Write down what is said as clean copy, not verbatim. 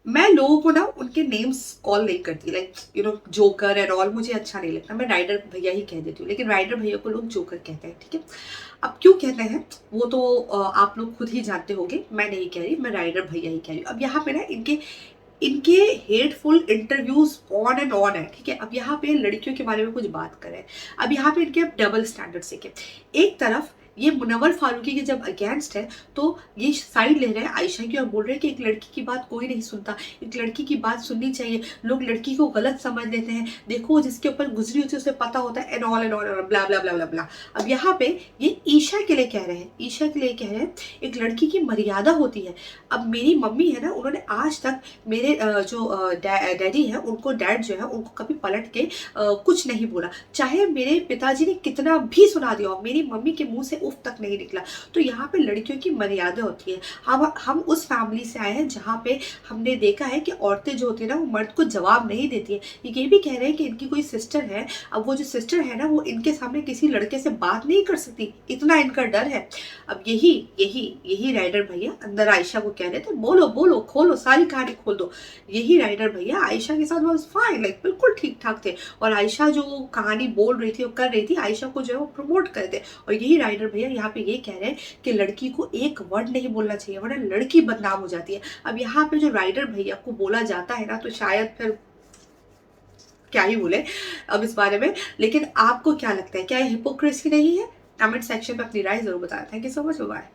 मैं लोगों को ना उनके नेम्स कॉल नहीं करती, लाइक जोकर एंड ऑल मुझे अच्छा नहीं लगता, मैं राइडर भैया ही कह देती हूँ, लेकिन राइडर भैया को लोग जोकर कहते हैं, ठीक है। अब क्यों कहते हैं वो तो आप लोग खुद ही जानते होंगे, मैं नहीं कह रही, मैं राइडर भैया ही कह रही हूँ। अब यहाँ पे ना इनके इनके hateful interviews on and on है, ठीक है। अब यहाँ पे लड़कियों के बारे में कुछ बात करें, अब यहाँ पे इनके डबल स्टैंडर्ड्स देखें। एक तरफ ये मुनव्वर फारूकी के जब अगेंस्ट है तो ये साइड ले रहे हैं आयशा की और बोल रहे हैं कि एक लड़की की बात कोई नहीं सुनता, एक लड़की की बात सुननी चाहिए, लोग लड़की को गलत समझ लेते हैं, देखो जिसके ऊपर गुजरी होती है उसे पता होता है, एंड ऑल ब्ला ब्ला ब्ला ब्ला ब्ला। अब यहाँ पे ये ईशा के लिए कह रहे हैं, ईशा के लिए कह रहे हैं एक लड़की की मर्यादा होती है। अब मेरी मम्मी है ना, उन्होंने आज तक मेरे जो डैडी है उनको, डैड जो है उनको कभी पलट के कुछ नहीं बोला, चाहे मेरे पिताजी ने कितना भी सुना दिया हो, मेरी मम्मी के मुंह से उफ तक नहीं निकला। तो यहाँ पे लड़कियों की मर्यादा होती है। हम उस फैमिली से आए हैं जहाँ पे हमने देखा है कि औरतें जो होती है ना वो मर्द को जवाब नहीं देती है। ये भी कह रहे हैं कि इनकी कोई सिस्टर है, अब वो जो सिस्टर है ना वो इनके सामने किसी लड़के से बात नहीं कर सकती, इतना इनका डर है। अब यही यही यही राइडर भैया अंदर आयशा को कह रहे थे बोलो बोलो खोलो सारी कहानी खोल दो। यही राइडर भैया आयशा के साथ वाज फाइन, लाइक बिल्कुल ठीक ठाक थे, और आयशा जो कहानी बोल रही थी और कर रही थी आयशा को जो है वो प्रमोट कर रहे थे। और यही राइडर भैया यहाँ पे ये कह रहे हैं कि लड़की को एक वर्ड नहीं बोलना चाहिए वरना लड़की बदनाम हो जाती है। अब यहाँ पे जो राइडर भैया को बोला जाता है ना तो शायद फिर क्या ही बोले अब इस बारे में। लेकिन आपको क्या लगता है, क्या ये हिपोक्रेसी नहीं है? कमेंट सेक्शन में अपनी राय जरूर बताएं। Thank you so much, bye.